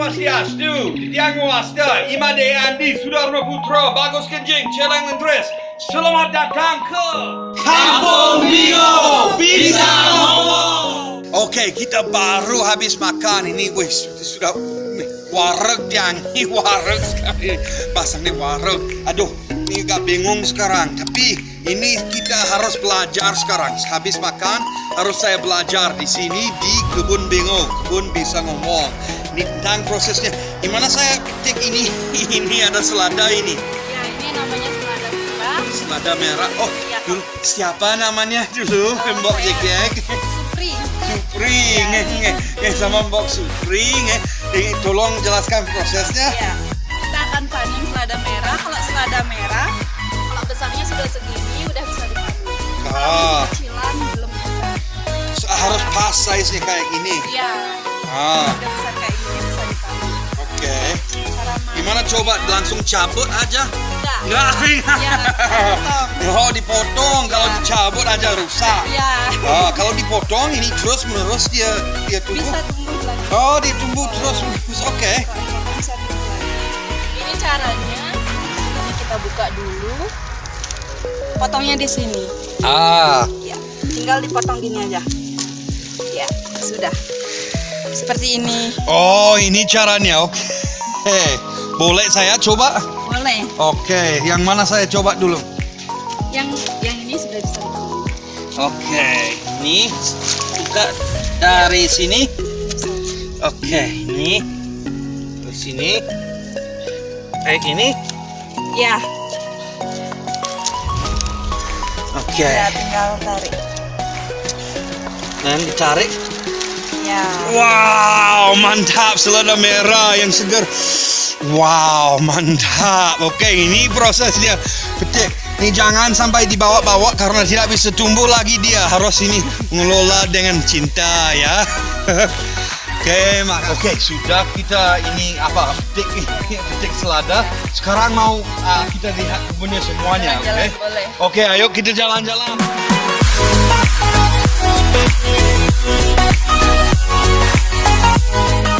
Swastiastu, Titiango Asta, Imade Andi, Sudarma Putra, Bagus Kenjing, Celang Lentres. Selamat datang ke Kampung Bingo Bisa Ngomong. Oke, kita baru habis makan. Ini wih, sudah wareg yang ini wareg sekali. Pasangnya wareg. Aduh, ini agak bingung sekarang. Tapi ini kita harus belajar sekarang. Habis makan harus saya belajar di sini di Kebun Bingo, Kebun Bisa Ngomong. Ini tentang prosesnya. Gimana saya petik ini? Ini ada selada ini. Ya, ini namanya selada merah. Selada merah. Oh, Ya. dulu siapa namanya dulu? Mbok Saya Jekek. Supri. Supri, Ya. sama Mbok Supri, tolong jelaskan prosesnya. Ya. Kita akan panen selada merah. Kalau selada merah, kalau besarnya sudah segini, udah bisa dipanen. Ah. Kalau kecilan belum bisa. Harus pas size-nya kayak gini. Iya. Ah, Udah besar kayak gini bisa dipanen. oke. Cara manen. Gimana coba langsung cabut aja? Enggak. Enggak. Iya, dipotong. Oh, dipotong. Kalau Ya. dicabut aja rusak. Iya. Kalau dipotong ini terus menerus dia tumbuh. Bisa tumbuh lagi. Oh, dia tumbuh terus menerus. Oke. Bisa tumbuh lagi. Ini caranya. Ini kita buka dulu. Potongnya di sini. Ah, Ya, tinggal dipotong gini aja. Ya, sudah. Seperti ini. oh ini caranya. Oke. Boleh saya coba? Boleh. Oke, yang mana saya coba dulu? Yang ini sudah bisa dipotong. Oke, ini buka dari sini. Oke, ini dari sini. Ini. Ya, Oke, ya tinggal tarik. dan ditarik. Ya. Wow, mantap selada merah yang segar. Wow, mantap. Oke, ini prosesnya. Petik. Ini jangan sampai dibawa-bawa karena tidak bisa tumbuh lagi dia. Harus ini mengelola dengan cinta ya. Oke, sudah kita ini apa petik selada. Sekarang mau kita lihat kebunnya semuanya. Jalan-jalan Oke, boleh. Oke, ayo kita jalan-jalan.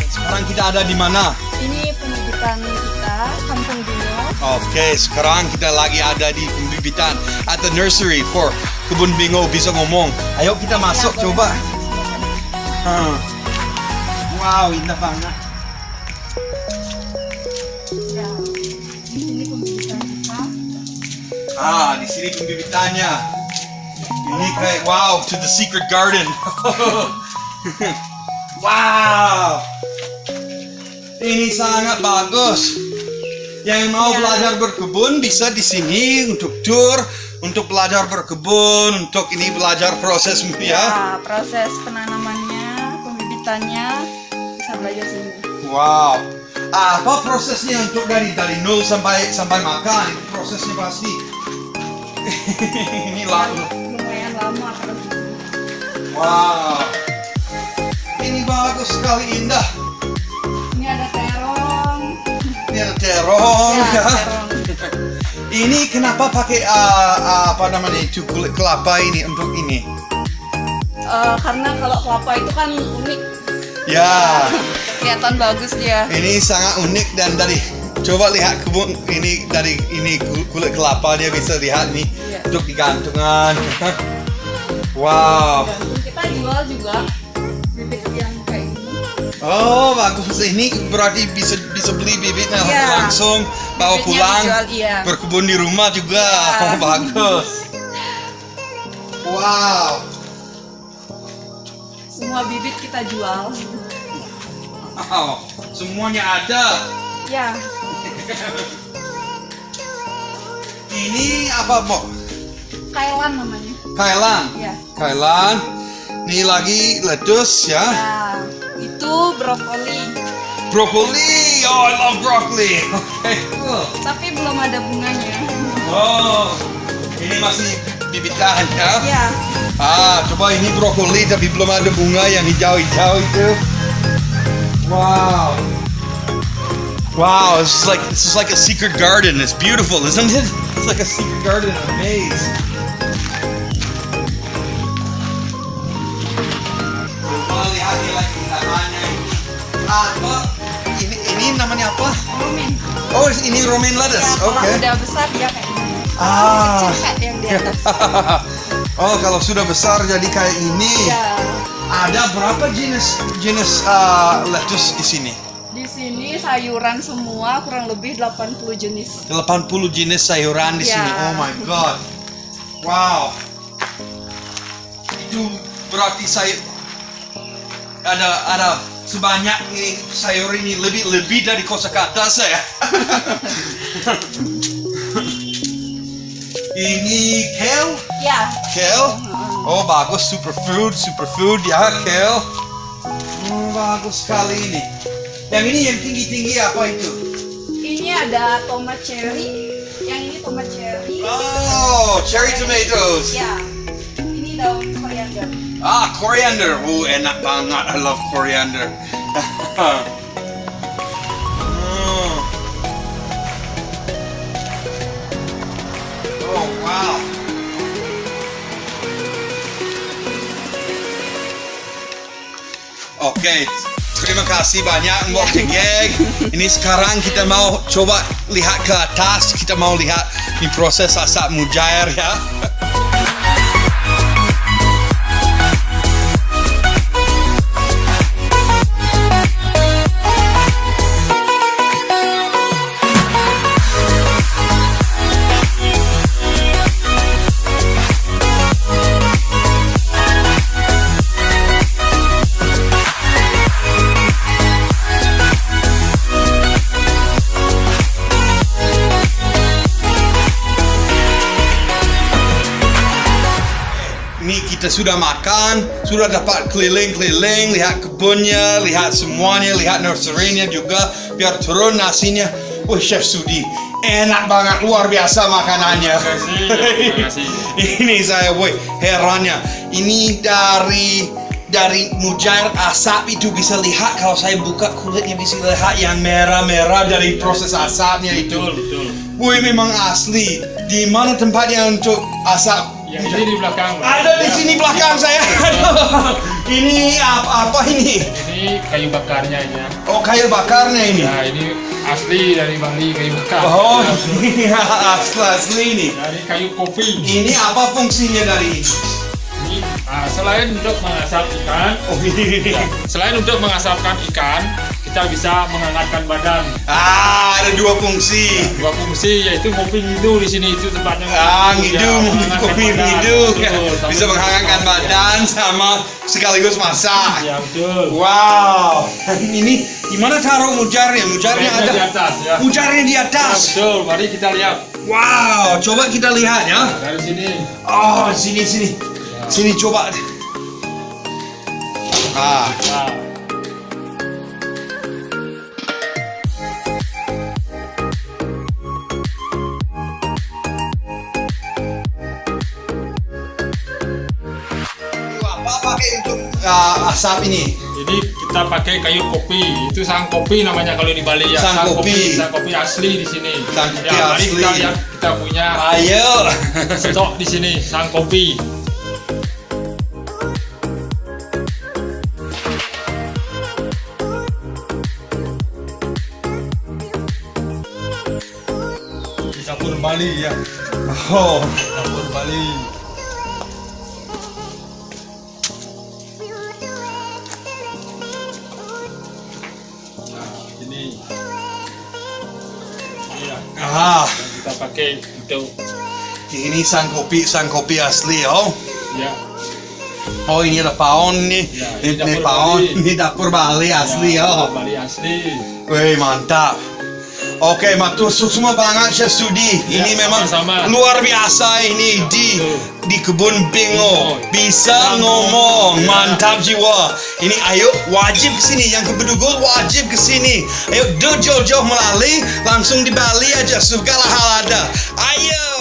Sekarang kita ada di mana? Ini pembibitan kita, Kampung Bingo. Oke, sekarang kita lagi ada di pembibitan at the nursery for Kebun Bingo Bisa Ngomong. Ayo kita masuk Ya, boleh. coba. Wow, indah banget. Ya. Di sini pembibitan kita. Di sini pembibitannya. Ini kayak wow, to the secret garden. Wow. Ini sangat bagus. Yang mau Ya. belajar berkebun bisa di sini untuk tour, untuk belajar berkebun, untuk ini belajar proses ya. Ya, proses penanamannya, pembibitannya bisa belajar sini. Wow. Apa prosesnya untuk dari nol sampai makan? Itu prosesnya pasti. Ini lama. Lumayan lama prosesnya. Wow. Ini bagus sekali, indah. Ini ada terong. Ini ada terong Ya, ya. terong. Ini kenapa pakai apa namanya itu kulit kelapa ini untuk ini? Karena kalau kelapa itu kan unik, Ya, kelihatan bagus dia. ini sangat unik dan dari coba lihat kebun ini dari ini kulit kelapa dia bisa lihat nih Iya. untuk digantungan. Wow. Dan kita jual juga bibit yang kayak gini. Oh bagus, ini berarti bisa beli bibitnya Iya. langsung bawa Bibitnya pulang dijual, iya. berkebun di rumah juga. Iya. Oh, bagus. Wow. Semua bibit kita jual. Wow, semuanya ada. Ya, Ini apa, Bo? kailan namanya. Kailan. Ya. Kailan. Ini lagi lettuce ya. Nah, itu brokoli. Broccoli. Oh, I love broccoli. Oke, cool. Tapi belum ada bunganya. Oh, ini masih bibitan ya. Ya, Coba ini brokoli tapi belum ada bunga yang hijau-hijau itu. Wow. Wow, this is like a secret garden. It's beautiful, isn't it? It's like a secret garden, a maze. Coba lihat nih lagi tamannya ini. Ini ini namanya apa? Romaine. Oh, ini romaine lettuce. Ya, kalau Oke. udah besar dia kayak gini. Ah. Kecil kayak yang di atas. Oh, kalau sudah besar jadi kayak ini. Ya. Ada berapa jenis lettuce di sini? Di sini sayuran semua kurang lebih 80 jenis. 80 jenis sayuran di Ya. sini. Oh my god. Wow. Itu berarti saya ada sebanyak ini sayur ini lebih dari kosakata saya. Ini kale? Ya. Kale? Oh bagus, superfood ya kale. Bagus sekali ini. Yang ini yang tinggi-tinggi apa itu? Ini ada tomat cherry. Yang ini tomat cherry. Oh, cherry tomatoes. Ya. Ini daun koriander. Ah, coriander. Oh, enak banget. I love coriander. Hmm. Oh, wow. Oke, terima kasih banyak Mbok Tegeg. Ini sekarang kita mau coba lihat ke atas. Kita mau lihat di proses asap mujair ya. Ini kita sudah makan, sudah dapat keliling-keliling, lihat kebunnya, lihat semuanya, lihat nursery-nya juga, biar turun nasinya. Wih, Chef Sudi, enak banget, luar biasa makanannya. Terima kasih. Ini saya, wih, herannya. Ini dari mujair asap itu bisa lihat, kalau saya buka kulitnya bisa lihat yang merah-merah dari proses asapnya itu. Betul. Wih, memang asli. Di mana tempatnya untuk asap? Yang ini di belakang. Ada di sini belakang saya. Ini apa ini? Ini kayu bakarnya ini ya. Oh, kayu bakarnya ini. Nah, ini asli dari Bali kayu bakar. Oh, ini asli ini. Dari kayu kopi. Ini apa fungsinya dari ini? Ini selain untuk mengasap ikan, Oh, ini. selain untuk mengasapkan ikan, kita bisa menghangatkan badan. Ada dua fungsi. Dua fungsi yaitu ngopi ngidu di sini itu tempatnya. Ngidu, kopi ngidu. Betul, Bisa menghangatkan badan sama sekaligus masak. Ya betul. Wow. Ini di mana taruh mujarnya? Mujarnya Kayaknya ada. di atas ya. Mujarnya di Ya, atas. betul. Mari kita lihat. Wow, coba kita lihat ya. Dari sini. Oh, sini. Sini coba. Nah, Apa pakai untuk asap ini? jadi kita pakai kayu kopi. Itu sang kopi namanya kalau di Bali ya. Sang kopi. Sang kopi asli di sini. Sang kopi Mari asli. kita lihat kita punya Ayo. stok di sini sang kopi. Di dapur Bali ya. Oh, Dapur Bali. Nah, ini. Ini ya, ah, yang kita pakai untuk ini sang kopi asli oh. ya. Oh, ini ada paon nih. Ya, Ini ini dapur paon, Bali. ini dapur Bali asli Ya, oh. Bali asli. Wih, mantap. Oke, matur semua banget Chef Sudi. Ya, Ini memang sama-sama. luar biasa ini di kebun Bingo. Bisa ngomong, mantap jiwa. Ini ayo wajib kesini, yang ke Bedugul wajib kesini. Ayo jauh-jauh melalui, langsung di Bali aja segala hal ada. Ayo.